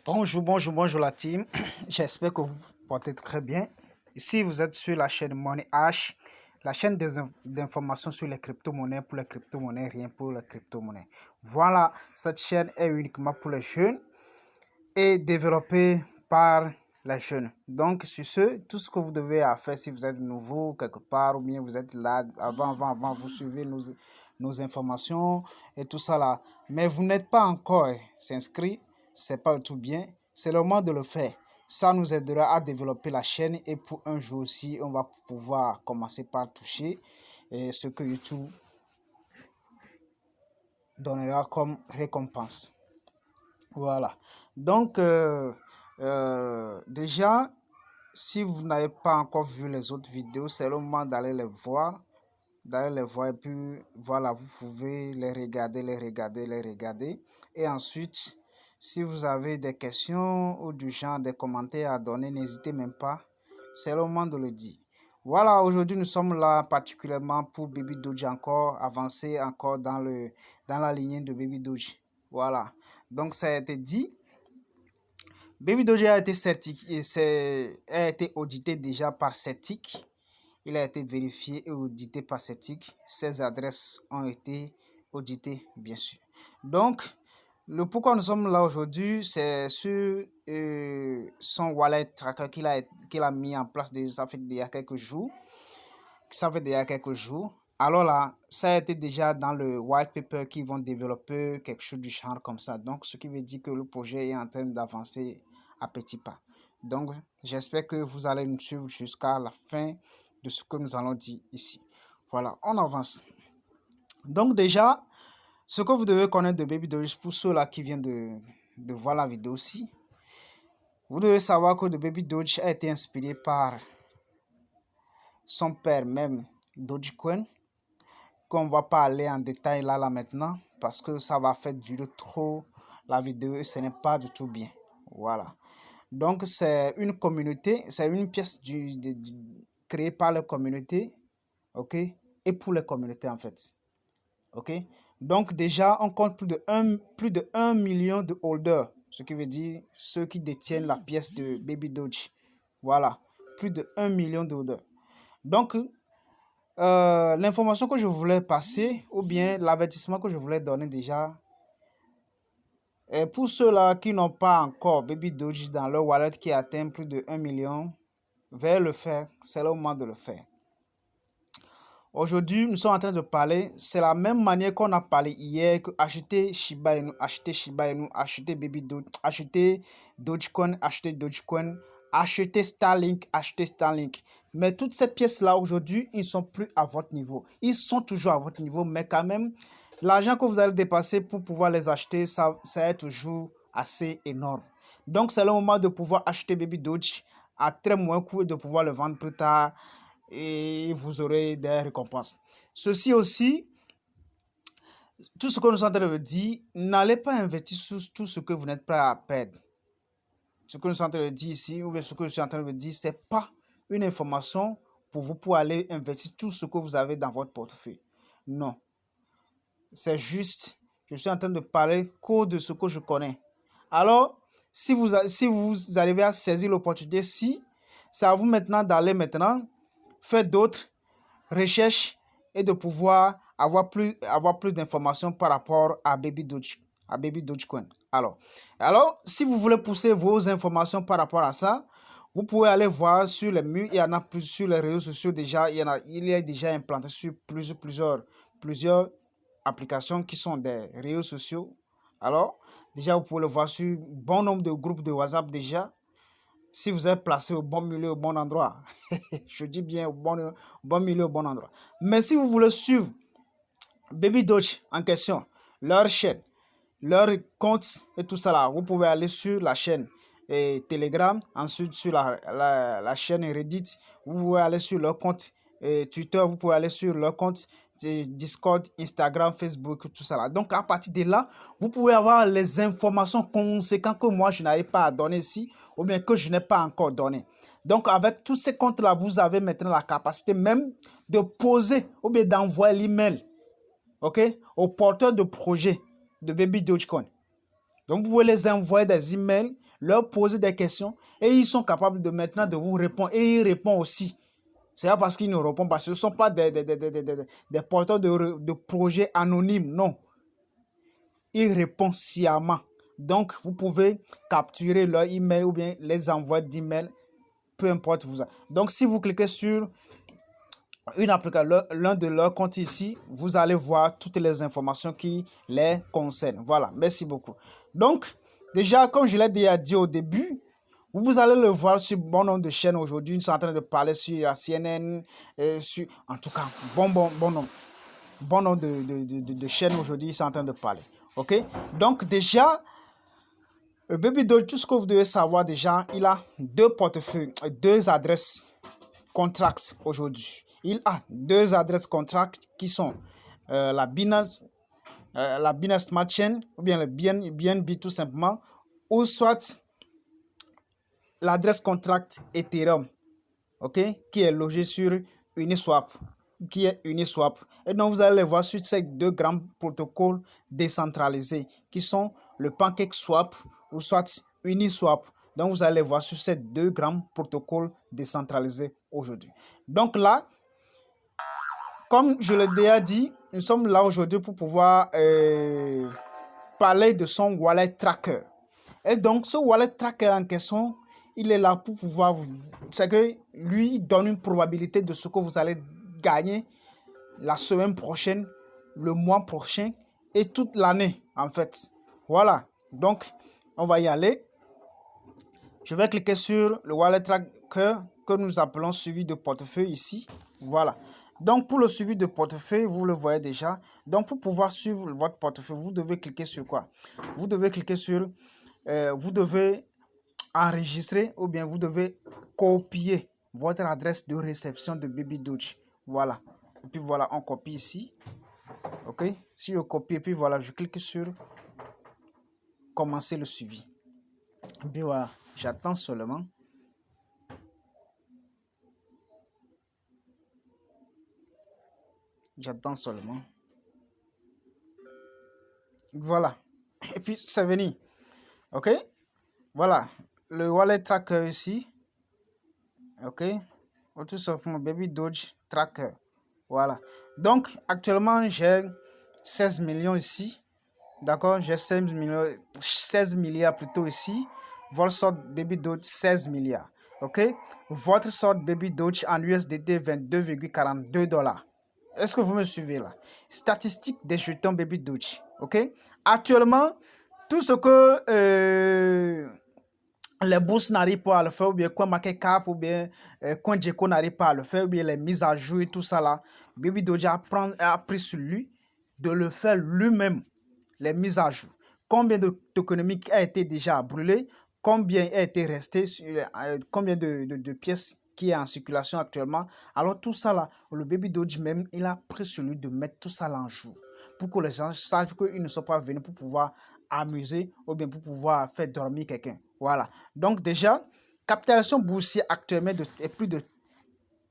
Bonjour la team. J'espère que vous vous portez très bien. Ici, vous êtes sur la chaîne Money H, la chaîne d'informations sur les crypto-monnaies pour les crypto-monnaies, rien pour les crypto-monnaies. Voilà, cette chaîne est uniquement pour les jeunes et développée par les jeunes. Donc, sur ce, tout ce que vous devez faire si vous êtes nouveau quelque part ou bien vous êtes là avant, vous suivez nos informations et tout ça là. Mais vous n'êtes pas encore inscrit, c'est pas tout bien. C'est le moment de le faire. Ça nous aidera à développer la chaîne et pour un jour aussi, on va pouvoir commencer par toucher ce que YouTube donnera comme récompense. Voilà. Donc, déjà, si vous n'avez pas encore vu les autres vidéos, c'est le moment d'aller les voir. Et puis, voilà, vous pouvez les regarder. Et ensuite, si vous avez des questions ou du genre, des commentaires à donner, n'hésitez même pas. C'est le moment de le dire. Voilà, aujourd'hui, nous sommes là particulièrement pour Baby Doge encore, avancer encore dans la lignée de Baby Doge. Voilà. Donc, ça a été dit. Baby Doge a été audité déjà par CETIC. Il a été vérifié et audité par CETIC. Ses adresses ont été auditées, bien sûr. Donc, le pourquoi nous sommes là aujourd'hui, c'est sur son wallet tracker qu'il a mis en place déjà, ça fait déjà quelques jours. Alors là, ça a été déjà dans le white paper qu'ils vont développer quelque chose du genre comme ça. Donc, ce qui veut dire que le projet est en train d'avancer à petits pas. Donc, j'espère que vous allez nous suivre jusqu'à la fin de ce que nous allons dire ici. Voilà, on avance. Donc déjà, ce que vous devez connaître de Baby Doge, pour ceux-là qui viennent de voir la vidéo aussi, vous devez savoir que le Baby Doge a été inspiré par son père même, Dogecoin, qu'on ne va pas aller en détail là maintenant, parce que ça va faire durer trop la vidéo et ce n'est pas du tout bien. Voilà. Donc c'est une communauté, c'est une pièce créée par la communauté, ok, et pour les communautés en fait, ok. Donc déjà on compte plus de 1 million de holders, ce qui veut dire ceux qui détiennent la pièce de Baby Doge. Voilà, plus de 1 million de holders. Donc l'information que je voulais passer, ou bien l'avertissement que je voulais donner déjà, et pour ceux-là qui n'ont pas encore Baby Doge dans leur wallet qui atteint plus de 1 million, veuillez le faire, c'est le moment de le faire. Aujourd'hui, nous sommes en train de parler, c'est la même manière qu'on a parlé hier, que acheter Shiba Inu, acheter Baby Doge, acheter Dogecoin, acheter Starlink. Mais toutes ces pièces-là, aujourd'hui, ils ne sont plus à votre niveau. Ils sont toujours à votre niveau, mais quand même, l'argent que vous allez dépenser pour pouvoir les acheter, ça est toujours assez énorme. Donc, c'est le moment de pouvoir acheter Baby Doge à très moins coût et de pouvoir le vendre plus tard et vous aurez des récompenses. Ceci aussi, tout ce que nous sommes en train de dire, n'allez pas investir sur tout ce que vous n'êtes prêt à perdre. Ce que nous sommes en train de dire ici, ou bien ce que je suis en train de dire, ce n'est pas une information pour vous pour aller investir tout ce que vous avez dans votre portefeuille. Non. C'est juste, je suis en train de parler que de ce que je connais. Alors, si vous arrivez à saisir l'opportunité, c'est à vous maintenant d'aller faire d'autres recherches et de pouvoir avoir plus d'informations par rapport à Baby Dogecoin. Alors, si vous voulez pousser vos informations par rapport à ça, vous pouvez aller voir sur les murs. Il y en a plus sur les réseaux sociaux déjà. Il y a déjà implanté sur plusieurs applications qui sont des réseaux sociaux. Alors, déjà, vous pouvez le voir sur bon nombre de groupes de WhatsApp déjà. Si vous êtes placé au bon milieu, au bon endroit. Je dis bien au bon milieu, au bon endroit. Mais si vous voulez suivre Baby Doge en question, leur chaîne, leur compte et tout ça là, vous pouvez aller sur la chaîne Telegram, ensuite sur la chaîne Reddit, vous pouvez aller sur leur compte Twitter, vous pouvez aller sur leur compte Discord, Instagram, Facebook, tout ça là. Donc à partir de là, vous pouvez avoir les informations conséquentes que moi je n'arrive pas à donner ici, ou bien que je n'ai pas encore donné. Donc avec tous ces comptes là, vous avez maintenant la capacité même de poser ou bien d'envoyer l'email, ok, au porteur de projet de Baby Dogecoin. Donc vous pouvez les envoyer des emails, leur poser des questions et ils sont capables de maintenant de vous répondre et ils répondent aussi. C'est pas parce qu'ils ne répondent pas, ce ne sont pas des porteurs de projets anonymes, non. Ils répondent sciemment. Donc, vous pouvez capturer leur email ou bien les envois d'email, peu importe vous. Donc, si vous cliquez sur une application, l'un de leurs comptes ici, vous allez voir toutes les informations qui les concernent. Voilà, merci beaucoup. Donc, déjà, comme je l'ai déjà dit au début, vous allez le voir sur bon nombre de chaînes aujourd'hui. Ils sont en train de parler sur la CNN, en tout cas, bon nombre de chaînes aujourd'hui, ils sont en train de parler. OK? Donc, déjà, le Baby Doge, tout ce que vous devez savoir déjà, il a deux portefeuilles, deux adresses contracts aujourd'hui. Il a deux adresses contracts qui sont la Binance Smart Chain ou bien le BNB tout simplement, ou soit l'adresse contract Ethereum, ok, qui est logée sur Uniswap, Et donc vous allez les voir sur ces deux grands protocoles décentralisés qui sont le PancakeSwap ou soit Uniswap. Donc vous allez les voir sur ces deux grands protocoles décentralisés aujourd'hui. Donc là, comme je l'ai déjà dit, nous sommes là aujourd'hui pour pouvoir parler de son wallet tracker. Et donc, ce wallet tracker en question, il est là pour pouvoir vous... C'est que lui, il donne une probabilité de ce que vous allez gagner la semaine prochaine, le mois prochain et toute l'année, en fait. Voilà. Donc, on va y aller. Je vais cliquer sur le wallet tracker que nous appelons suivi de portefeuille ici. Voilà. Donc, pour le suivi de portefeuille, vous le voyez déjà. Donc, pour pouvoir suivre votre portefeuille, vous devez cliquer sur quoi? Vous devez cliquer sur... vous devez enregistrer ou bien vous devez copier votre adresse de réception de Baby Doge. Voilà. Et puis voilà, on copie ici. OK? Si je copie, et puis voilà, je clique sur commencer le suivi. Et puis voilà, j'attends seulement. J'attends seulement. Voilà. Et puis c'est venu. OK? Voilà. Le wallet tracker ici. OK? Tout simplement Baby Doge tracker. Voilà. Donc, actuellement, j'ai 16 millions ici. D'accord? J'ai 16 milliards plutôt ici. Votre sort Baby Doge, 16 milliards. OK? Votre sort Baby Doge en USDT, 22,42 $. Est-ce que vous me suivez là? Statistiques des jetons Baby Doge. OK? Actuellement, tout ce que les bourses n'arrivent pas à le faire, ou bien CoinMarketCap, ou bien CoinGecko n'arrive pas à le faire, ou bien les mises à jour et tout ça là, Baby Doge a pris sur lui de le faire lui-même, les mises à jour. Combien de tokenomiques a été déjà brûlé, combien a été resté, combien de pièces qui est en circulation actuellement. Alors tout ça là, le Baby Doge même, il a pris sur lui de mettre tout ça là en jour, pour que les gens sachent qu'ils ne sont pas venus pour pouvoir amuser ou bien pour pouvoir faire dormir quelqu'un. Voilà. Donc déjà, capitalisation boursière actuellement est plus de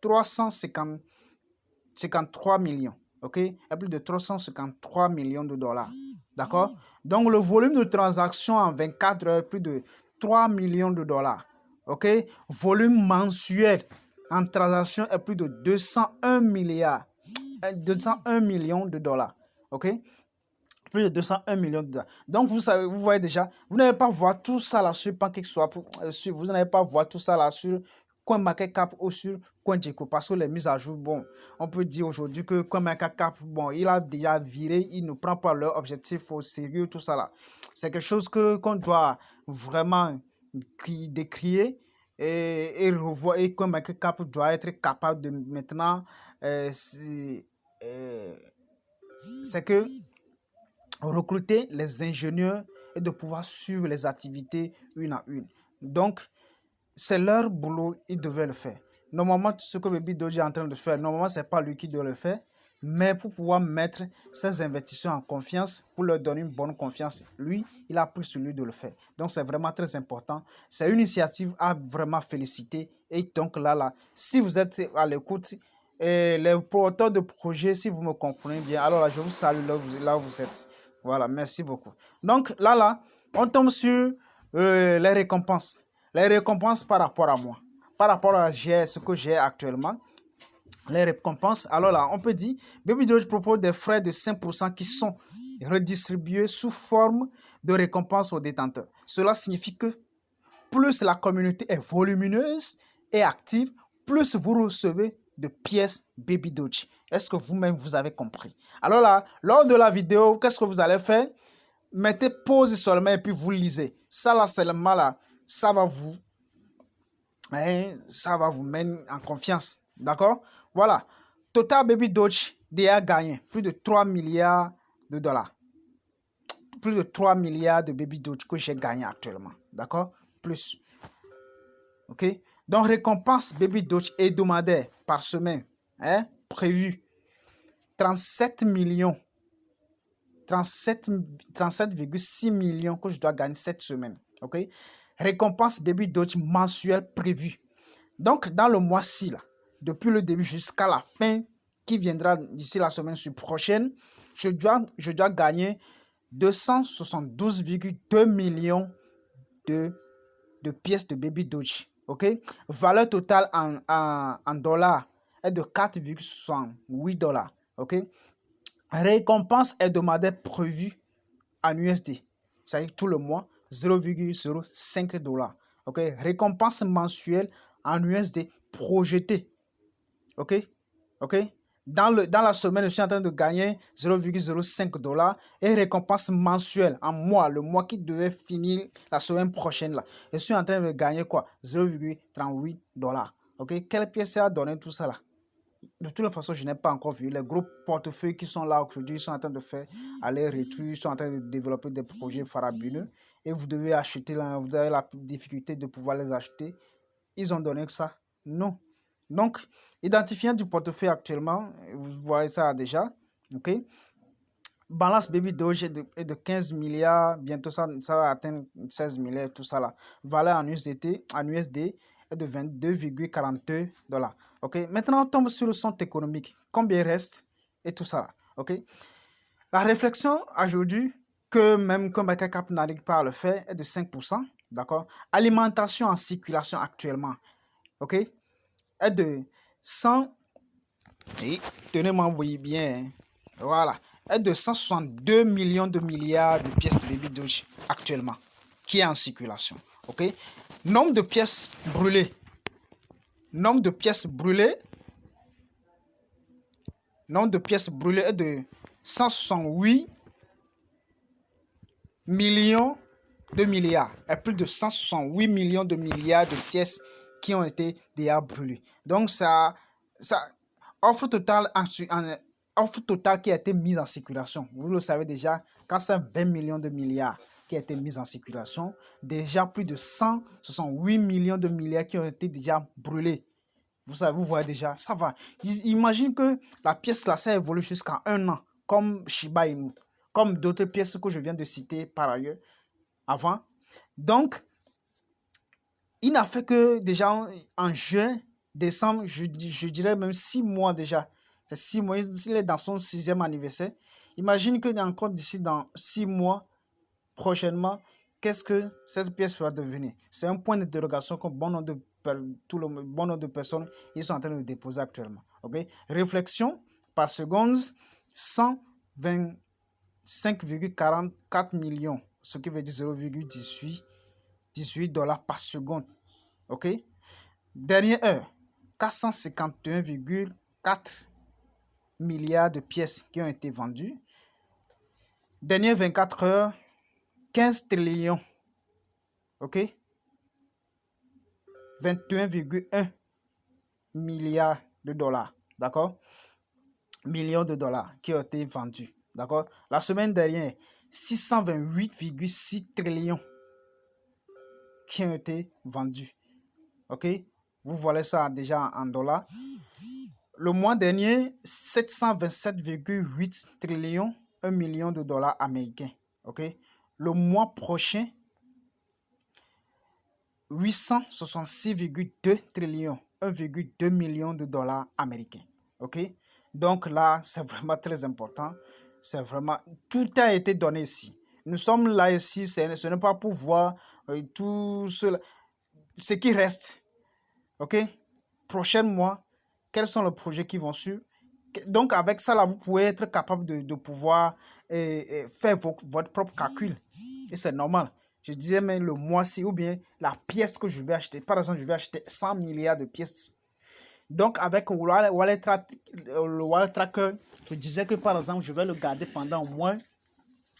353 millions. OK? Et plus de 353 millions de dollars. D'accord? Donc le volume de transactions en 24 heures, plus de 3 millions de dollars. OK? Volume mensuel en transactions est plus de 201 millions de dollars. OK? Plus de 201 millions de dollars. Donc, vous savez, vous voyez déjà, vous n'allez pas voir tout ça là sur PancakeSwap, vous n'allez pas voir tout ça là sur CoinMarketCap ou sur CoinGecko, parce que les mises à jour, bon, on peut dire aujourd'hui que CoinMarketCap, bon, il a déjà viré, il ne prend pas leur objectif au sérieux, tout ça là. C'est quelque chose qu'on doit vraiment décrier et revoir, et CoinMarketCap doit être capable de maintenant, c'est que recruter les ingénieurs et de pouvoir suivre les activités une à une. Donc, c'est leur boulot, ils devaient le faire. Normalement, tout ce que Baby Doge est en train de faire, normalement, ce n'est pas lui qui doit le faire, mais pour pouvoir mettre ses investisseurs en confiance, pour leur donner une bonne confiance, lui, il a pris sur lui de le faire. Donc, c'est vraiment très important. C'est une initiative à vraiment féliciter. Et donc, là, si vous êtes à l'écoute, et les promoteurs de projet, si vous me comprenez bien, alors là, je vous salue là où vous êtes. Voilà, merci beaucoup. Donc, là, on tombe sur les récompenses. Les récompenses par rapport à moi. Par rapport à ce que j'ai actuellement. Les récompenses. Alors là, on peut dire, Baby Doge propose des frais de 5% qui sont redistribués sous forme de récompenses aux détenteurs. Cela signifie que plus la communauté est volumineuse et active, plus vous recevez de pièces Baby Doge. Est-ce que vous-même, vous avez compris? Alors là, lors de la vidéo, qu'est-ce que vous allez faire? Mettez pause seulement et puis vous lisez. Ça là, seulement là, ça va vous mettre en confiance. D'accord? Voilà. Total Baby Doge a gagné plus de 3 milliards de dollars. Plus de 3 milliards de Baby Doge que j'ai gagné actuellement. D'accord? Plus. OK? Donc, récompense Baby Doge hebdomadaire par semaine. Prévu. 37 millions. 37,6 millions que je dois gagner cette semaine. OK? Récompense Baby Doge mensuelle prévue. Donc, dans le mois-ci, là, depuis le début jusqu'à la fin, qui viendra d'ici la semaine prochaine, je dois gagner 272,2 millions de pièces de Baby Doge. OK? Valeur totale en dollars est de 4,68 dollars. OK? Récompense hebdomadaire prévue en USD. Ça veut dire tout le mois, 0,05 dollars. OK? Récompense mensuelle en USD projetée. OK? OK? Dans la semaine, je suis en train de gagner 0,05 dollars et récompense mensuelle en mois, le mois qui devait finir la semaine prochaine là. Je suis en train de gagner quoi? 0,38 dollars. OK? Quelle pièce ça a donné tout ça là? De toute façon, je n'ai pas encore vu. Les gros portefeuilles qui sont là aujourd'hui, ils sont en train de faire aller-retour, ils sont en train de développer des projets faramineux et vous devez acheter là, vous avez la difficulté de pouvoir les acheter. Ils ont donné que ça? Non. Donc, identifiant du portefeuille actuellement, vous voyez ça déjà, ok? Balance Baby Doge est de 15 milliards, bientôt ça va atteindre 16 milliards, tout ça là. Valeur en USD est de 22,42 dollars. Ok, maintenant on tombe sur le centre économique. Combien reste et tout ça là. Ok, la réflexion aujourd'hui que même comme Cap n'arrive pas à le faire est de 5%. D'accord, alimentation en circulation actuellement. Ok, est de 100. Et tenez-moi bien. Hein. Voilà. Est de 162 millions de milliards de pièces de Baby Doge actuellement qui est en circulation. OK? Nombre de pièces brûlées. Nombre de pièces brûlées. Nombre de pièces brûlées est de 168 millions de milliards. Et plus de 168 millions de milliards de pièces qui ont été déjà brûlées. Donc ça offre totale qui a été mise en circulation. Vous le savez déjà, quand c'est 20 millions de milliards qui a été mis en circulation, déjà plus de 168 millions de milliards qui ont été déjà brûlés. Vous savez, vous voyez déjà, ça va. Imagine que la pièce là, ça évolue jusqu'à 1 an, comme Shiba Inu, comme d'autres pièces que je viens de citer par ailleurs avant. Donc, il n'a fait que déjà en juin, décembre, je dirais même 6 mois déjà. C'est 6 mois, il est dans son 6e anniversaire. Imagine que encore d'ici dans 6 mois, prochainement, qu'est-ce que cette pièce va devenir? C'est un point d'interrogation que bon nombre de personnes ils sont en train de déposer actuellement. Okay? Réflexion par seconde, 125,44 millions, ce qui veut dire 0,18 dollars par seconde. OK? Dernière heure, 451,4 milliards de pièces qui ont été vendues. Dernière 24 heures, 15 trillions. OK? 21,1 milliards de dollars. D'accord? Millions de dollars qui ont été vendus. D'accord? La semaine dernière, 628,6 trillions qui ont été vendus. OK? Vous voyez ça déjà en dollars. Le mois dernier, 727,8 trillions, 1 million de dollars américains. OK? Le mois prochain, 866,2 trillions, 1,2 million de dollars américains. OK? Donc là, c'est vraiment très important. C'est vraiment... Tout a été donné ici. Nous sommes là ici, ce n'est pas pour voir tout ce qui reste. OK? Prochain mois, quels sont les projets qui vont suivre? Donc, avec ça, là, vous pouvez être capable de pouvoir faire votre propre calcul. Et c'est normal. Je disais même le mois-ci ou bien la pièce que je vais acheter. Par exemple, je vais acheter 100 milliards de pièces. Donc, avec le wallet tracker, je disais que par exemple, je vais le garder pendant au moins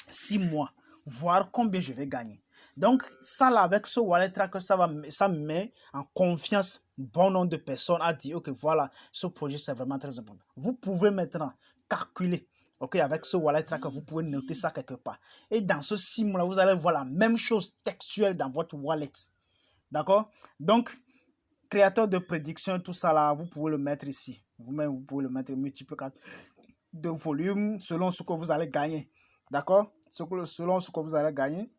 6 mois, voir combien je vais gagner. Donc, ça là, avec ce wallet tracker, ça me met en confiance bon nombre de personnes à dire, ok, voilà, ce projet, c'est vraiment très important. Vous pouvez maintenant calculer, ok, avec ce wallet tracker, vous pouvez noter ça quelque part. Et dans ce 6 mois, vous allez voir la même chose textuelle dans votre wallet. D'accord? Donc, créateur de prédiction, tout ça là, vous pouvez le mettre ici. Vous-même, vous pouvez le mettre multiplicateur de volume selon ce que vous allez gagner. D'accord? Selon ce que vous allez gagner.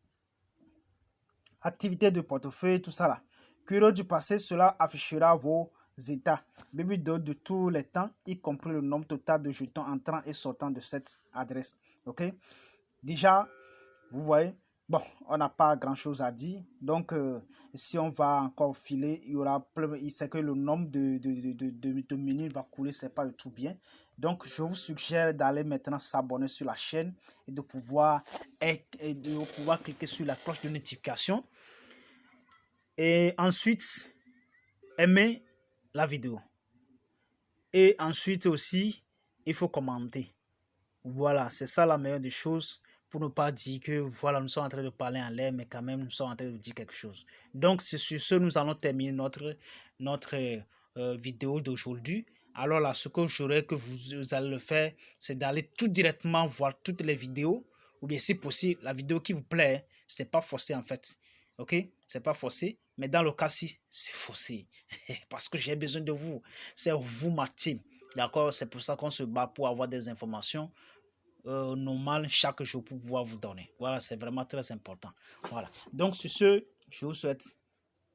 Activité de portefeuille, tout ça là. Curieux du passé, cela affichera vos états. Baby Doge de tous les temps, y compris le nombre total de jetons entrant et sortant de cette adresse. Ok? Déjà, vous voyez, bon, on n'a pas grand chose à dire. Donc, si on va encore filer, il y aura plein, c'est que le nombre de minutes va couler, c'est pas du tout bien. Donc, je vous suggère d'aller maintenant s'abonner sur la chaîne et de pouvoir cliquer sur la cloche de notification. Et ensuite, aimer la vidéo. Et ensuite aussi, il faut commenter. Voilà, c'est ça la meilleure des choses pour ne pas dire que voilà, nous sommes en train de parler en l'air, mais quand même, nous sommes en train de dire quelque chose. Donc, c'est sur ce, nous allons terminer notre vidéo d'aujourd'hui. Alors là, ce que j'aurais que vous allez le faire, c'est d'aller tout directement voir toutes les vidéos, ou bien si possible, la vidéo qui vous plaît, c'est pas forcé en fait. Ok? C'est pas forcé, mais dans le cas-ci, c'est forcé. Parce que j'ai besoin de vous. C'est vous, ma team. D'accord? C'est pour ça qu'on se bat pour avoir des informations normales chaque jour pour pouvoir vous donner. Voilà, c'est vraiment très important. Voilà. Donc, sur ce, je vous souhaite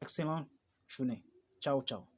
excellente journée. Ciao, ciao.